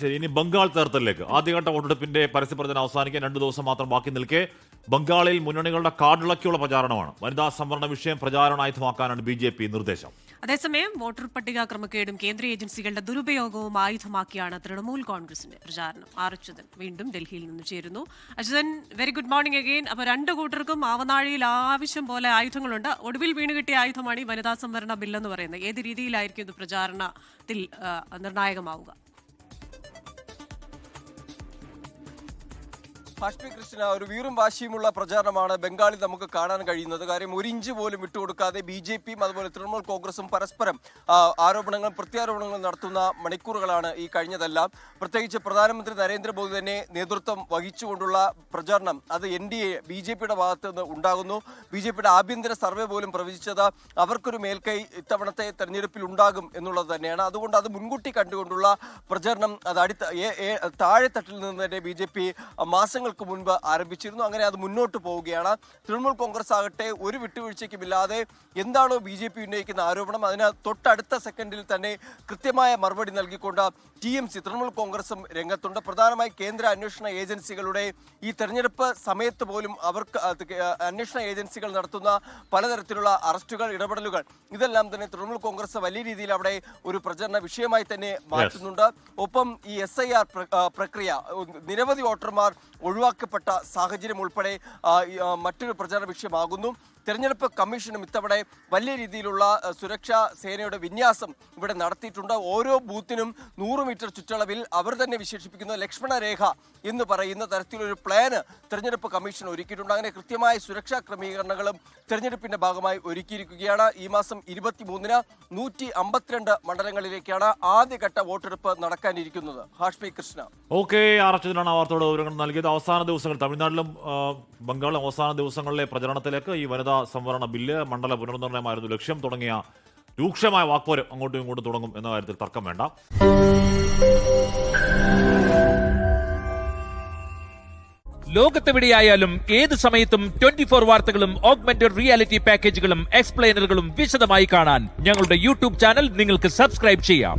ശരി, ഇനി ബംഗാൾ തേർത്തലിലേക്ക്. ആദ്യഘട്ട വോട്ടെടുപ്പിന്റെ പരസ്യപ്രചരണം അവസാനിക്കാൻ 2 ദിവസം മാത്രം ബാക്കി നിൽക്കെ ബംഗാളിൽ മുന്നണികളുടെ കാർഡിളക്കിയുള്ള പ്രചാരണമാണ്. വനിതാ സംവരണ വിഷയം പ്രചാരണായുധമാക്കാനാണ് BJP നിർദ്ദേശം. അതേസമയം വോട്ടർ പട്ടിക ക്രമക്കേടും കേന്ദ്ര ഏജൻസികളുടെ ദുരുപയോഗവും ആയുധമാക്കിയാണ് തൃണമൂൽ കോൺഗ്രസിന്റെ പ്രചാരണം. അച്യുതൻ വീണ്ടും ഡൽഹിയിൽ നിന്ന് ചേരുന്നു. Achuthan, very good morning again. അപ്പോൾ 2 കൂട്ടർക്കും ആവനാഴിയിൽ ആവശ്യം പോലെ ആയുധങ്ങളുണ്ട്. ഒടുവിൽ വീണ് കിട്ടിയ ആയുധമാണ് ഈ വനിതാ സംവരണ ബില്ലെന്ന് പറയുന്നത്. ഏത് രീതിയിലായിരിക്കും ഇത് പ്രചാരണത്തിൽ നിർണായകമാവുക? ഹാഷ്മി കൃഷ്ണ, ഒരു വീറും വാശിയുമുള്ള പ്രചാരണമാണ് ബംഗാളിൽ നമുക്ക് കാണാൻ കഴിയുന്നത്. കാര്യം 1 ഇഞ്ച് പോലും വിട്ടുകൊടുക്കാതെ BJPയും അതുപോലെ തൃണമൂൽ കോൺഗ്രസും പരസ്പരം ആരോപണങ്ങളും പ്രത്യാരോപണങ്ങളും നടത്തുന്ന മണിക്കൂറുകളാണ് ഈ കഴിഞ്ഞതെല്ലാം. പ്രത്യേകിച്ച് പ്രധാനമന്ത്രി നരേന്ദ്രമോദി തന്നെ നേതൃത്വം വഹിച്ചുകൊണ്ടുള്ള പ്രചാരണം അത് NDA BJPയുടെ ഭാഗത്ത് നിന്ന് ഉണ്ടാകുന്നു. BJPയുടെ ആഭ്യന്തര സർവേ പോലും പ്രവചിച്ചത് അവർക്കൊരു മേൽക്കൈ ഇത്തവണത്തെ തെരഞ്ഞെടുപ്പിൽ ഉണ്ടാകും എന്നുള്ളത് തന്നെയാണ്. അതുകൊണ്ട് അത് മുൻകൂട്ടി കണ്ടുകൊണ്ടുള്ള പ്രചാരണം അത് താഴെത്തട്ടിൽ നിന്ന് തന്നെ BJP മാസങ്ങൾ മുൻപ് ആരംഭിച്ചിരുന്നു. അങ്ങനെ അത് മുന്നോട്ട് പോവുകയാണ്. തൃണമൂൽ കോൺഗ്രസ് ആകട്ടെ ഒരു വിട്ടുവീഴ്ചയ്ക്കുമില്ലാതെ എന്താണോ BJP ഉന്നയിക്കുന്ന ആരോപണം അതിന് തൊട്ടടുത്ത സെക്കൻഡിൽ തന്നെ കൃത്യമായ മറുപടി നൽകിക്കൊണ്ട് TMC തൃണമൂൽ കോൺഗ്രസും രംഗത്തുണ്ട്. പ്രധാനമായി കേന്ദ്ര അന്വേഷണ ഏജൻസികളുടെ ഈ തെരഞ്ഞെടുപ്പ് സമയത്ത് പോലും അവർക്ക് അന്വേഷണ ഏജൻസികൾ നടത്തുന്ന പലതരത്തിലുള്ള അറസ്റ്റുകൾ, ഇടപെടലുകൾ ഇതെല്ലാം തന്നെ തൃണമൂൽ കോൺഗ്രസ് വലിയ രീതിയിൽ അവിടെ ഒരു പ്രചരണ വിഷയമായി തന്നെ മാറ്റുന്നുണ്ട്. ഒപ്പം ഈ SIR പ്രക്രിയ, നിരവധി വോട്ടർമാർ ഒഴിവാക്കപ്പെട്ട സാഹചര്യം ഉൾപ്പെടെ മറ്റൊരു പ്രചാരണ വിഷയമാകുന്നു. തെരഞ്ഞെടുപ്പ് കമ്മീഷനും ഇത്തവണ വലിയ രീതിയിലുള്ള സുരക്ഷാ സേനയുടെ വിന്യാസം ഇവിടെ നടത്തിയിട്ടുണ്ട്. ഓരോ ബൂത്തിനും 100 മീറ്റർ ചുറ്റളവിൽ അവർ തന്നെ വിശേഷിപ്പിക്കുന്ന ലക്ഷ്മണ രേഖ എന്ന് പറയുന്ന തരത്തിലൊരു പ്ലാന് തെരഞ്ഞെടുപ്പ് കമ്മീഷൻ ഒരുക്കിയിട്ടുണ്ട്. അങ്ങനെ കൃത്യമായ സുരക്ഷാ ക്രമീകരണങ്ങളും തെരഞ്ഞെടുപ്പിന്റെ ഭാഗമായി ഒരുക്കിയിരിക്കുകയാണ്. ഈ മാസം 23-ന് 152 മണ്ഡലങ്ങളിലേക്കാണ് ആദ്യഘട്ട വോട്ടെടുപ്പ് നടക്കാനിരിക്കുന്നത്. ഹാഷ്മി കൃഷ്ണ. ഓക്കെ, അച്യുതനാണ് വാർത്തയുടെ വിവരങ്ങൾ നൽകിയത്. അവസാന ദിവസങ്ങൾ തമിഴ്നാട്ടിലും ബംഗാളിലും അവസാന ദിവസങ്ങളിലെ പ്രചരണത്തിലേക്ക് ഈ വനിതാ സംവരണ ബില്ല്, മണ്ഡല പുനർനിർണയമായിരുന്നു ലക്ഷ്യം തുടങ്ങിയ രൂക്ഷമായ വാക്പോരം അങ്ങോട്ടും ഇങ്ങോട്ടും തുടങ്ങും എന്ന കാര്യത്തിൽ തർക്കം വേണ്ട. ലോകത്തെവിടെയായാലും ഏത് സമയത്തും 24 വാർത്തകളും ഓഗ്മെന്റഡ് റിയാലിറ്റി പാക്കേജുകളും എക്സ്പ്ലെയിനറുകളും വിശദമായി കാണാൻ ഞങ്ങളുടെ YouTube ചാനൽ നിങ്ങൾക്ക് സബ്സ്ക്രൈബ് ചെയ്യാം.